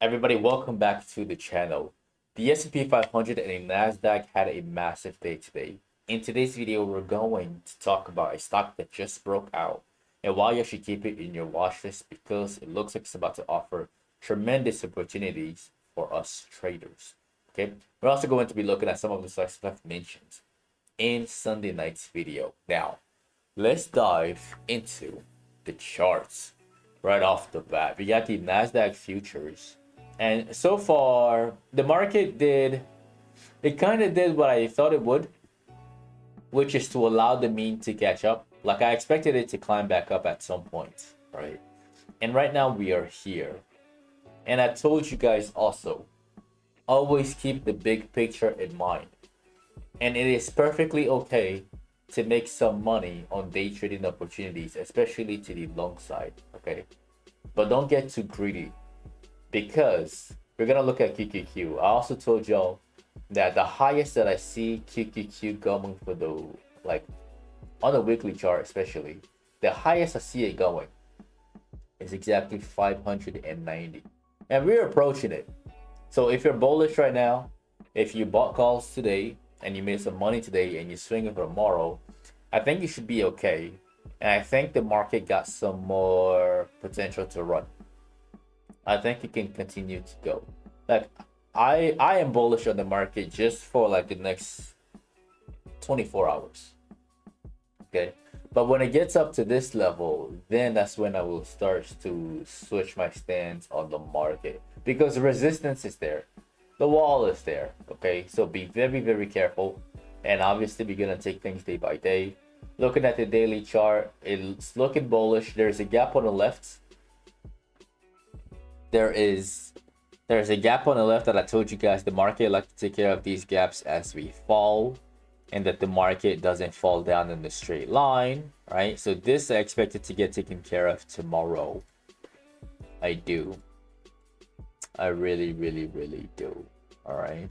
Everybody, welcome back to the channel. The S&P 500 and the Nasdaq had a massive day today. In today's video, we're going to talk about a stock that just broke out and why you should keep it in your watch list because it looks like it's about to offer tremendous opportunities for us traders. Okay, we're also going to be looking at some of the stocks that I've mentioned in Sunday night's video. Now, let's dive into the charts right off the bat. We got the Nasdaq futures, and so far the market kind of did what I thought it would, which is to allow the mean to catch up. Like I expected it to climb back up at some point, right? And right now we are here. And I told you guys also, always keep the big picture in mind. And it is perfectly okay to make some money on day trading opportunities, especially to the long side, okay? But don't get too greedy because we're gonna look at QQQ. I also told y'all that the highest that I see QQQ going for the, like, on the weekly chart especially, the highest I see it going is exactly 590. And we're approaching it. So if you're bullish right now, if you bought calls today and you made some money today and you're swinging for tomorrow, I think you should be okay. And I think the market got some more potential to run. I think it can continue to go. Like I am bullish on the market just for like the next 24 hours. Okay. But when it gets up to this level, then that's when I will start to switch my stance on the market because resistance is there. The wall is there. Okay. So be very, very careful. And obviously, we're going to take things day by day. Looking at the daily chart, it's looking bullish. There's a gap on the left. There's a gap on the left that I told you guys the market like to take care of these gaps as we fall, and that the market doesn't fall down in the straight line, right? So this I expected to get taken care of tomorrow. I do. I really, really, really do. All right.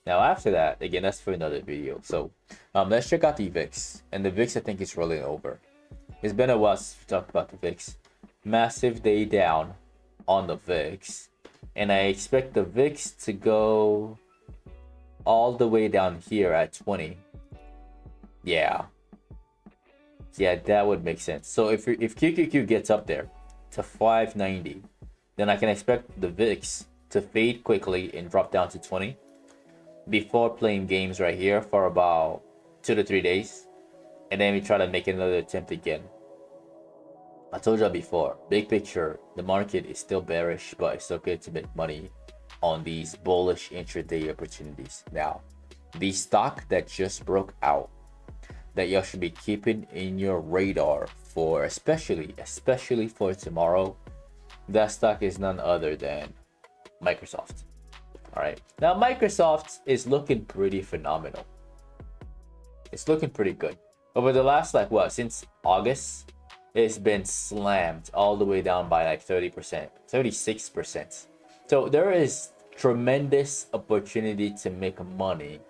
Now after that, again, that's for another video. So let's check out the VIX, and the VIX I think is rolling over. It's been a while since we talked about the VIX. Massive day down on the VIX, and I expect the VIX to go all the way down here at 20. Yeah, that would make sense. So if QQQ gets up there to 590, then I can expect the VIX to fade quickly and drop down to 20 before playing games right here for about 2 to 3 days, and then we try to make another attempt again. I told you before, big picture, the market is still bearish, but it's okay to make money on these bullish intraday opportunities. Now, the stock that just broke out that you should be keeping in your radar for, especially for tomorrow, that stock is none other than Microsoft. All right. Now, Microsoft is looking pretty phenomenal. It's looking pretty good. Over the last, since August, it's been slammed all the way down by like 30%, 36%. So there is tremendous opportunity to make money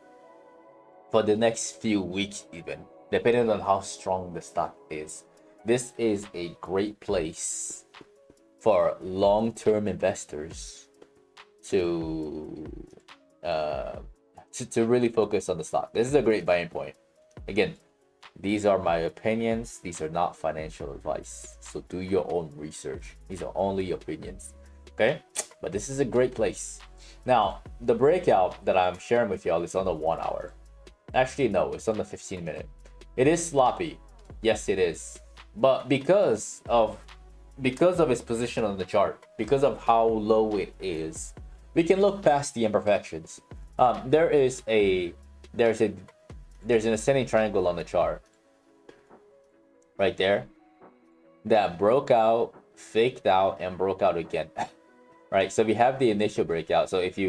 for the next few weeks, even depending on how strong the stock is. This is a great place for long-term investors to really focus on the stock. This is a great buying point. Again, these are my opinions. These are not financial advice. So do your own research. These are only opinions. Okay? But this is a great place. Now, the breakout that I'm sharing with y'all is on the 1 hour. Actually, no, it's on the 15-minute. It is sloppy. Yes, it is. But because of its position on the chart, because of how low it is, we can look past the imperfections. There's an ascending triangle on the chart right there that broke out, faked out, and broke out again. Right, so we have the initial breakout. So if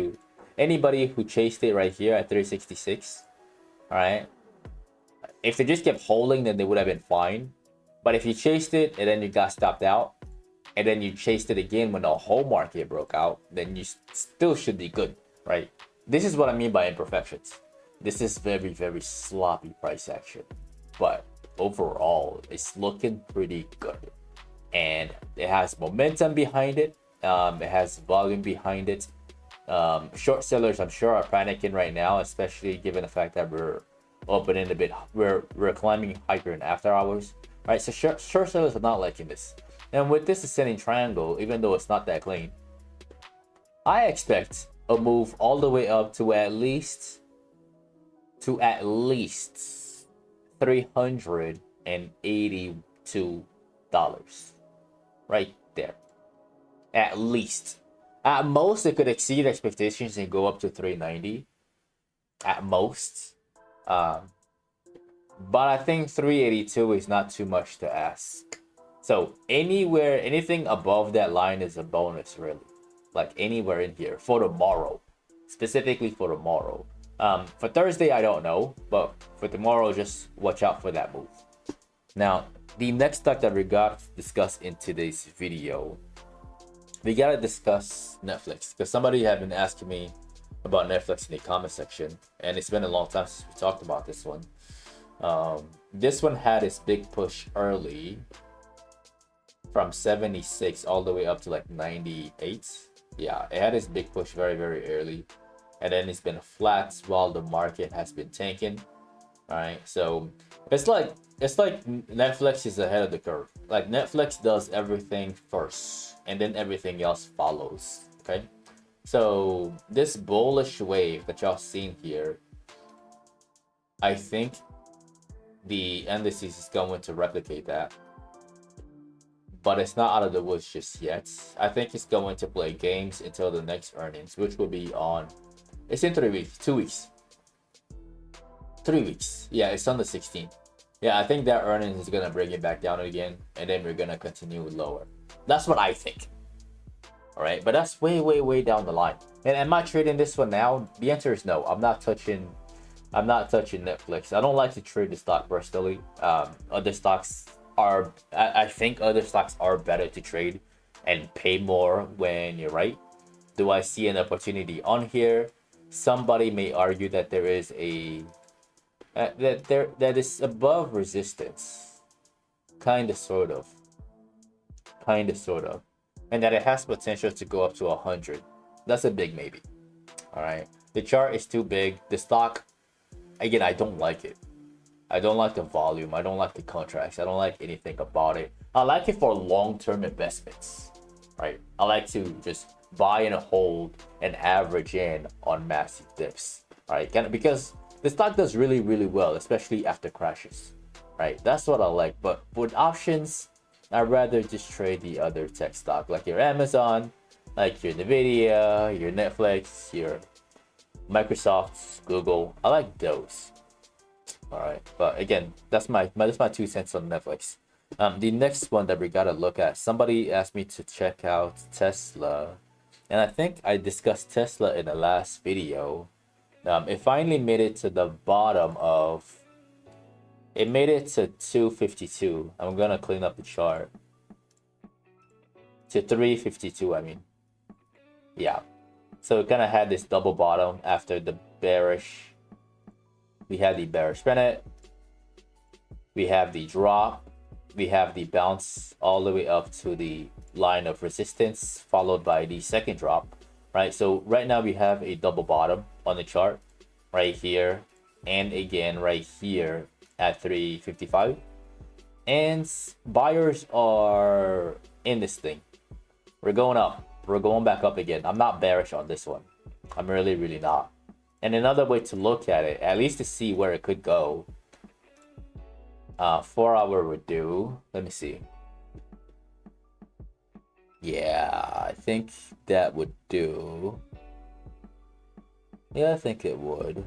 anybody who chased it right here at 366, all right, if they just kept holding, then they would have been fine. But if you chased it and then you got stopped out, and then you chased it again when the whole market broke out, then you still should be good, right? This is what I mean by imperfections. This is very, very sloppy price action, but overall, it's looking pretty good, and it has momentum behind it. It has volume behind it. Short sellers, I'm sure, are panicking right now, especially given the fact that we're opening a bit, we're climbing higher in after hours, right? So short sellers are not liking this. And with this ascending triangle, even though it's not that clean, I expect a move all the way up to at least $382, right there. At least. At most, it could exceed expectations and go up to 390. At most. But I think 382 is not too much to ask. So anything above that line is a bonus, really. Like anywhere in here for tomorrow, specifically for tomorrow. For Thursday, I don't know, but for tomorrow, just watch out for that move. Now, the next stock that we got to discuss in today's video, we gotta discuss Netflix, because somebody had been asking me about Netflix in the comment section, and it's been a long time since we talked about this one. This one had its big push early from 76 all the way up to like 98. Yeah, it had its big push very, very early, and then it's been flat while the market has been tanking. All right, so it's like Netflix is ahead of the curve. Like Netflix does everything first, and then everything else follows. Okay, so this bullish wave that y'all seen here, I think the indices is going to replicate that, but it's not out of the woods just yet. I think it's going to play games until the next earnings, which will be on. It's in 3 weeks, 2 weeks. 3 weeks. Yeah, it's on the 16th. Yeah, I think that earnings is going to bring it back down again, and then we're going to continue lower. That's what I think. All right, but that's way, way, way down the line. And am I trading this one now? The answer is no. I'm not touching Netflix. I don't like to trade the stock personally. Other stocks are, I think other stocks are better to trade and pay more when you're right. Do I see an opportunity on here? Somebody may argue that there is a that is above resistance, kind of, sort of, and that it has potential to go up to 100. That's a big maybe. All right, the chart is too big. The stock, again, I don't like it. I don't like the volume. I don't like the contracts. I don't like anything about it. I like it for long-term investments, right? I like to just buy and hold and average in on massive dips, right? Because the stock does really, really well, especially after crashes, right? That's what I like. But with options, I'd rather just trade the other tech stock, like your Amazon, like your Nvidia, your Netflix, your Microsoft, Google. I like those. All right, but again, that's my 2 cents on Netflix. The next one that we gotta look at. Somebody asked me to check out Tesla, and I think I discussed Tesla in the last video. It finally made it to the bottom of. It made it to 252. I'm gonna clean up the chart. To 352, I mean. Yeah. So it kind of had this double bottom after the bearish. We had the bearish pennant. We have the drop. We have the bounce all the way up to the line of resistance, followed by the second drop, right? So right now we have a double bottom on the chart right here, and again right here at 355. And buyers are in this thing. We're going up. We're going back up again. I'm not bearish on this one. I'm really, really not. And another way to look at it, at least to see where it could go, 4 hour would do. Let me see. Yeah, I think that would do. Yeah, I think it would.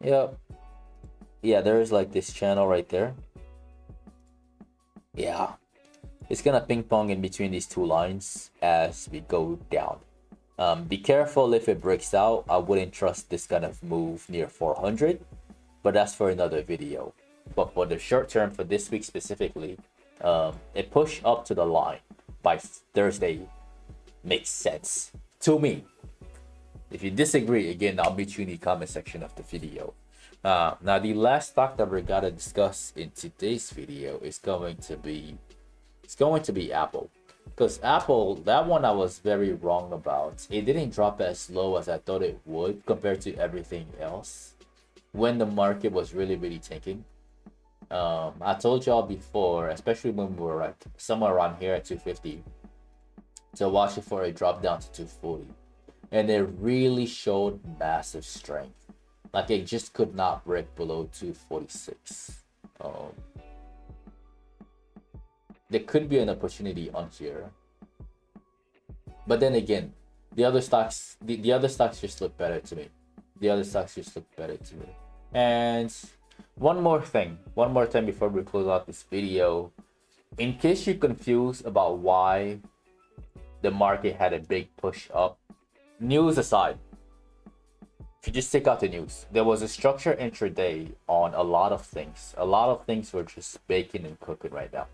Yep. Yeah, there's like this channel right there. Yeah. It's gonna ping pong in between these two lines as we go down. Be careful if it breaks out. I wouldn't trust this kind of move near 400, but that's for another video. But for the short term, for this week specifically, it pushed up to the line by Thursday. Makes sense to me. If you disagree, again, I'll meet you in the comment section of the video. Now, the last stock that we're gonna discuss in today's video is going to be Apple. Because Apple, that one I was very wrong about. It didn't drop as low as I thought it would compared to everything else when the market was really, really tanking. I told y'all before, especially when we were like somewhere around here at 250, to watch it for a drop down to 240. And it really showed massive strength. Like it just could not break below 246. There could be an opportunity on here. But then again, the other stocks just look better to me. And one more thing before we close out this video. In case you're confused about why the market had a big push up, news aside, if you just take out the news, there was a structure intraday on a lot of things. A lot of things were just baking and cooking right now.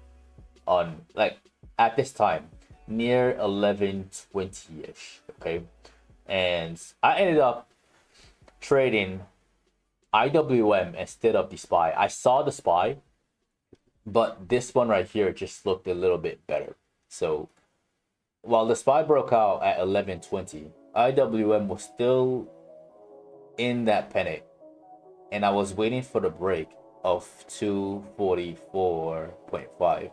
On like at this time, near 11:20ish, okay? And I ended up trading IWM instead of the SPY. I saw the SPY, but this one right here just looked a little bit better. So while the SPY broke out at 11:20, IWM was still in that panic, and I was waiting for the break of 244.5.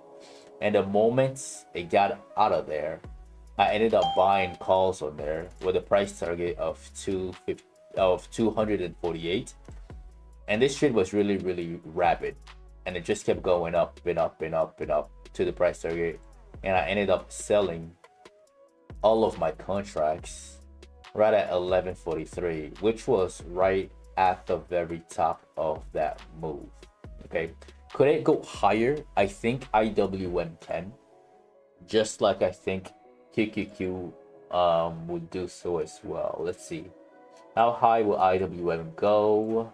And the moment it got out of there, I ended up buying calls on there with a price target of 248. And this trade was really, really rapid, and it just kept going up and up and up and up to the price target. And I ended up selling all of my contracts right at 11:43, which was right at the very top of that move. Okay, could it go higher? I think IWM can, just like I think QQQ would do so as well. Let's see, how high will IWM go?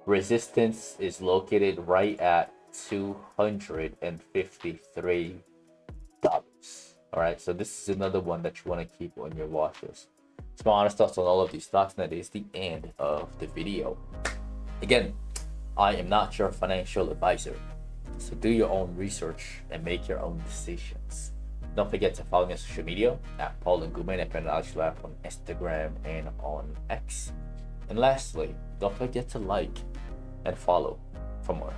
Resistance is located right at $253. All right, so this is another one that you want to keep on your watch list. It's my honest thoughts on all of these stocks, and that is the end of the video. Again, I am not your financial advisor, so do your own research and make your own decisions. Don't forget to follow me on social media at Paul and Guman at Patternology Lab on Instagram and on X. And lastly, don't forget to like and follow for more.